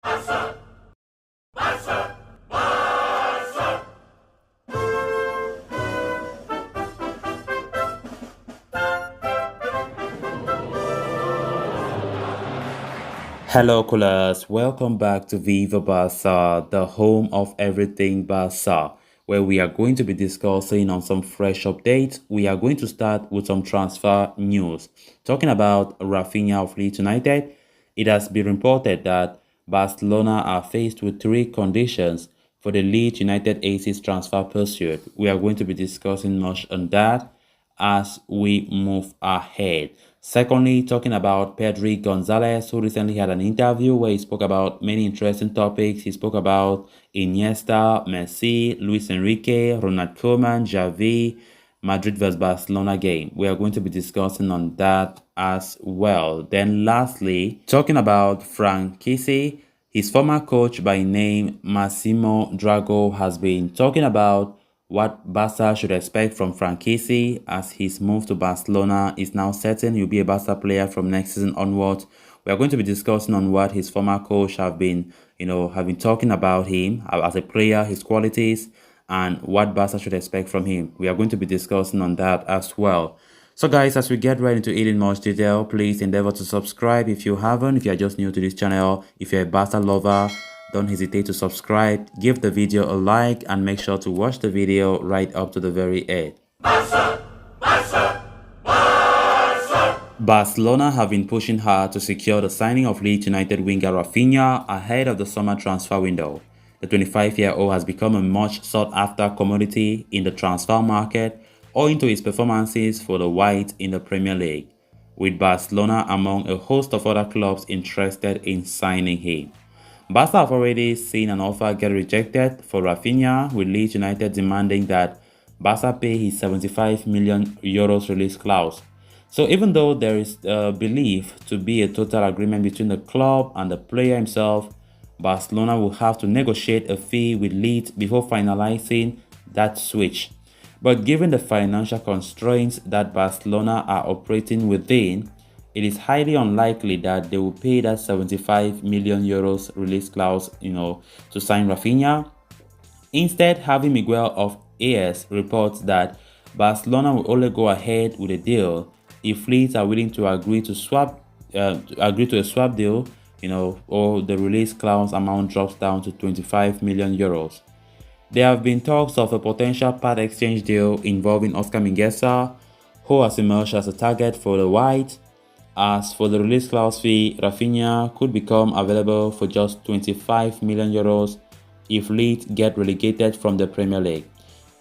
Barça, Barça, Barça. Hello, coolers. Welcome back to Viva Barca, the home of everything Barca, where we are going to be discussing on some fresh updates. We are going to start with some transfer news. Talking about Raphinha of Leeds United, it has been reported that Barcelona are faced with three conditions for the Leeds United Aces transfer pursuit. We are going to be discussing much on that as we move ahead. Secondly, talking about Pedri Gonzalez, who recently had an interview where he spoke about many interesting topics. He spoke about Iniesta, Messi, Luis Enrique, Ronald Koeman, Xavi, Madrid vs Barcelona game. We are going to be discussing on that as well. Then lastly, talking about Frank Kisi, his former coach by name Massimodragos has been talking about what Barca should expect from Frank Kisi as his move to Barcelona is now certain. He'll be a Barca player from next season onwards. We are going to be discussing on what his former coach have been talking about him as a player, his qualities, and what Barca should expect from him. We are going to be discussing on that as well. So guys, as we get right into it in much detail, please endeavor to subscribe if you haven't. If you are just new to this channel, if you're a Barca lover, don't hesitate to subscribe, give the video a like, and make sure to watch the video right up to the very end. Barça, Barça, Barça. Barcelona have been pushing hard to secure the signing of Leeds United winger Raphinha ahead of the summer transfer window. The 25-year-old has become a much sought-after commodity in the transfer market owing to his performances for the Whites in the Premier League, with Barcelona among a host of other clubs interested in signing him. Barca have already seen an offer get rejected for Raphinha, with Leeds United demanding that Barca pay his 75 million euros release clause. So even though there is believed to be a total agreement between the club and the player himself, Barcelona will have to negotiate a fee with Leeds before finalizing that switch. But given the financial constraints that Barcelona are operating within, it is highly unlikely that they will pay that 75 million euros release clause, to sign Raphinha. Instead, Javi Miguel of AS reports that Barcelona will only go ahead with a deal if Leeds are willing to agree to a swap deal, or the release clause amount drops down to 25 million euros. There have been talks of a potential part exchange deal involving Oscar Mingueza, who has emerged as a target for the White. As for the release clause fee, Raphinha could become available for just 25 million euros if Leeds get relegated from the Premier League.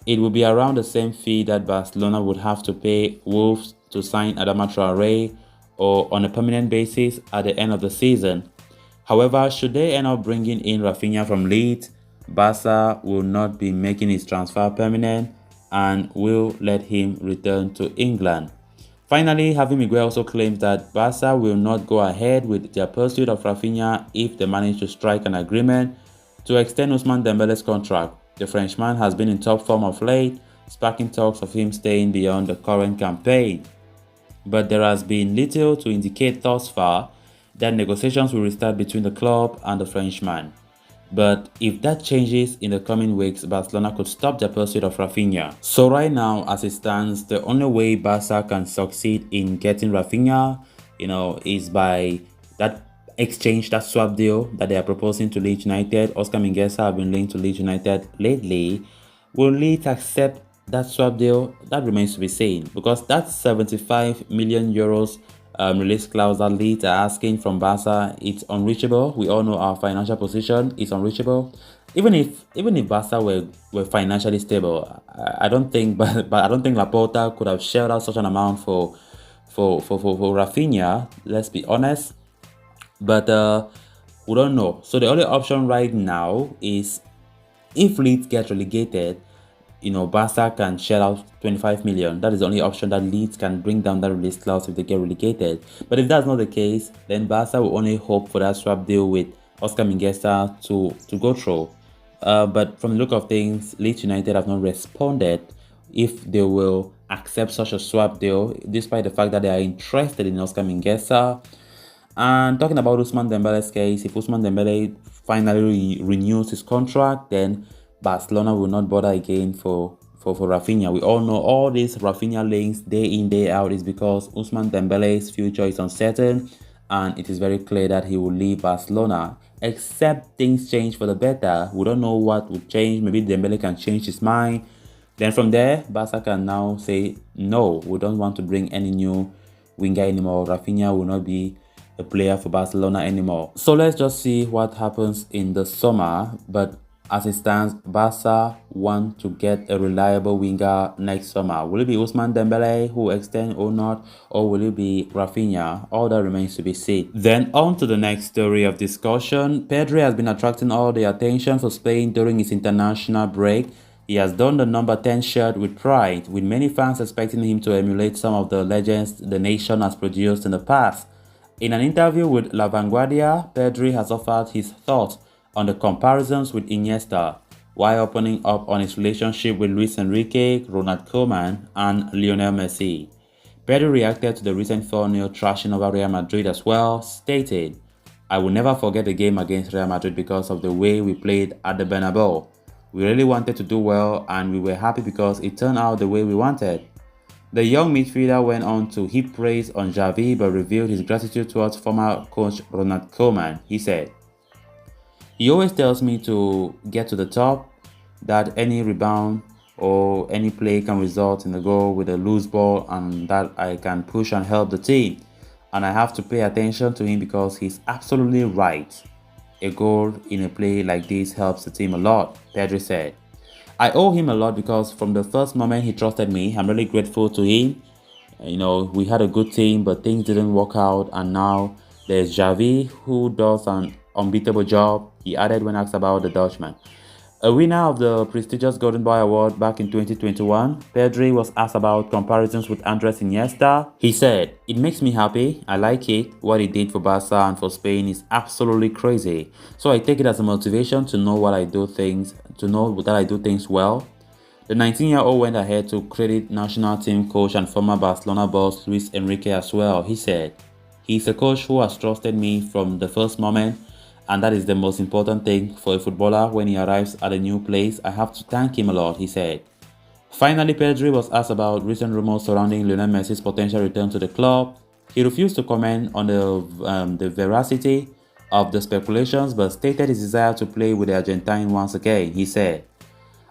It will be around the same fee that Barcelona would have to pay Wolves to sign Adama Traoré or on a permanent basis at the end of the season. However, should they end up bringing in Raphinha from Leeds, Barca will not be making his transfer permanent and will let him return to England. Finally, Javi Miguel also claims that Barca will not go ahead with their pursuit of Raphinha if they manage to strike an agreement to extend Ousmane Dembele's contract. The Frenchman has been in top form of late, sparking talks of him staying beyond the current campaign. But there has been little to indicate thus far that negotiations will restart between the club and the Frenchman. But if that changes in the coming weeks, Barcelona could stop the pursuit of Raphinha. So right now, as it stands, the only way Barca can succeed in getting Raphinha, is by that exchange, that swap deal that they are proposing to Leeds United. Oscar Mingueza have been linked to Leeds United lately. Will Leeds accept that swap deal? That remains to be seen, because that 75 million euros release clause that Leeds are asking from Barca, it's unreachable. We all know our financial position is unreachable. Even if Barca were financially stable, I don't think but I don't think Laporta could have shelled out such an amount for Raphinha. Let's be honest. But we don't know. So the only option right now is if Leeds get relegated, Barca can shell out 25 million. That is the only option that Leeds can bring down that release clause if they get relegated. But if that's not the case, then Barca will only hope for that swap deal with Oscar Mingueza to go through. But from the look of things, Leeds United have not responded if they will accept such a swap deal, despite the fact that they are interested in Oscar Mingueza. And talking about Ousmane Dembele's case, if Ousmane Dembele finally renews his contract, then Barcelona will not bother again for Raphinha. We all know all these Raphinha links day in, day out is because Ousmane Dembele's future is uncertain and it is very clear that he will leave Barcelona. Except things change for the better. We don't know what would change. Maybe Dembele can change his mind. Then from there, Barca can now say, no, we don't want to bring any new winger anymore. Raphinha will not be a player for Barcelona anymore. So let's just see what happens in the summer. But as it stands, Barca want to get a reliable winger next summer. Will it be Ousmane Dembele who extend or not, or will it be Raphinha? All that remains to be seen. Then on to the next story of discussion. Pedri has been attracting all the attention for Spain during his international break. He has donned the number 10 shirt with pride, with many fans expecting him to emulate some of the legends the nation has produced in the past. In an interview with La Vanguardia, Pedri has offered his thoughts on the comparisons with Iniesta, while opening up on his relationship with Luis Enrique, Ronald Koeman, and Lionel Messi. Pedri reacted to the recent 4-0 thrashing over Real Madrid as well, stating, "I will never forget the game against Real Madrid because of the way we played at the Bernabeu. We really wanted to do well and we were happy because it turned out the way we wanted." The young midfielder went on to heap praise on Xavi but revealed his gratitude towards former coach Ronald Koeman. He said, "He always tells me to get to the top, that any rebound or any play can result in a goal with a loose ball and that I can push and help the team. And I have to pay attention to him because he's absolutely right. A goal in a play like this helps the team a lot," Pedri said. "I owe him a lot because from the first moment he trusted me. I'm really grateful to him. We had a good team, but things didn't work out, and now there's Xavi who does an unbeatable job," he added when asked about the Dutchman. A winner of the prestigious Golden Boy Award back in 2021, Pedri was asked about comparisons with Andres Iniesta. He said, "It makes me happy. I like it. What he did for Barca and for Spain is absolutely crazy. So I take it as a motivation to know that I do things well." The 19-year-old went ahead to credit national team coach and former Barcelona boss Luis Enrique as well. He said, "He's a coach who has trusted me from the first moment, and that is the most important thing for a footballer when he arrives at a new place. I have to thank him a lot," he said. Finally, Pedri was asked about recent rumors surrounding Lionel Messi's potential return to the club. He refused to comment on the veracity of the speculations, but stated his desire to play with the Argentine once again. He said,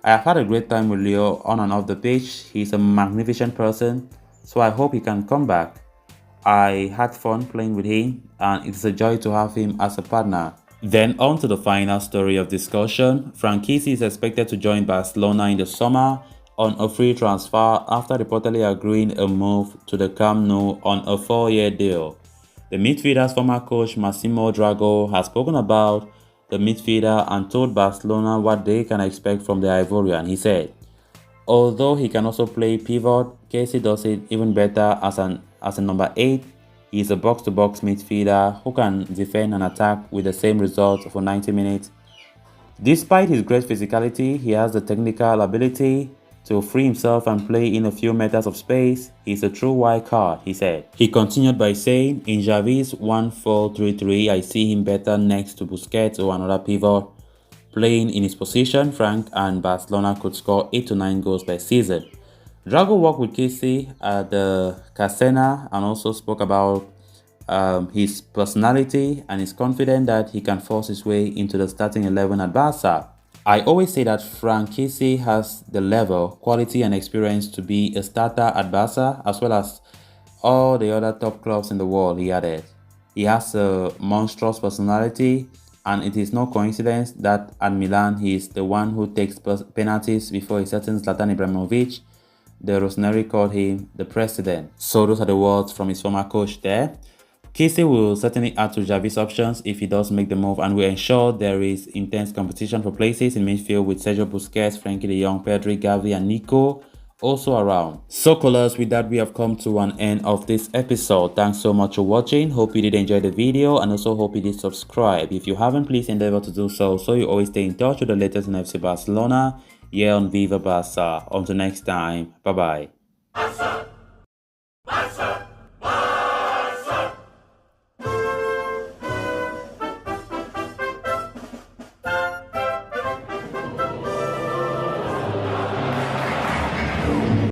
"I have had a great time with Leo on and off the pitch. He's a magnificent person, so I hope he can come back. I had fun playing with him, and it's a joy to have him as a partner." Then on to the final story of discussion. Kisi is expected to join Barcelona in the summer on a free transfer after reportedly agreeing a move to the Camp Nou on a 4-year deal. The midfielder's former coach Massimodragos has spoken about the midfielder and told Barcelona what they can expect from the Ivorian. He said, "Although he can also play pivot, Kisi does it even better as a number 8. He is a box-to-box midfielder who can defend and attack with the same result for 90 minutes. Despite his great physicality, he has the technical ability to free himself and play in a few meters of space. He's a true wild card," he said. He continued by saying, "In Xavi's 1-4-3-3, I see him better next to Busquets or another pivot. Playing in his position, Frank and Barcelona could score 8 to 9 goals per season." Drago worked with Kisi at the Casena and also spoke about his personality and is confident that he can force his way into the starting 11 at Barca. "I always say that Kisi has the level, quality and experience to be a starter at Barca as well as all the other top clubs in the world," he added. "He has a monstrous personality and it is no coincidence that at Milan he is the one who takes penalties before a certain Zlatan Ibrahimovic. The Rossoneri called him the president." So those are the words from his former coach there. Kisi will certainly add to Xavi's options if he does make the move and will ensure there is intense competition for places in midfield with Sergio Busquets, Frenkie de Jong, Pedri, Gavi and Nico also around. So callers, with that we have come to an end of this episode. Thanks so much for watching. Hope you did enjoy the video and also hope you did subscribe. If you haven't, please endeavor to do so you always stay in touch with the latest in FC Barcelona here on Viva Barca. Until next time, bye bye.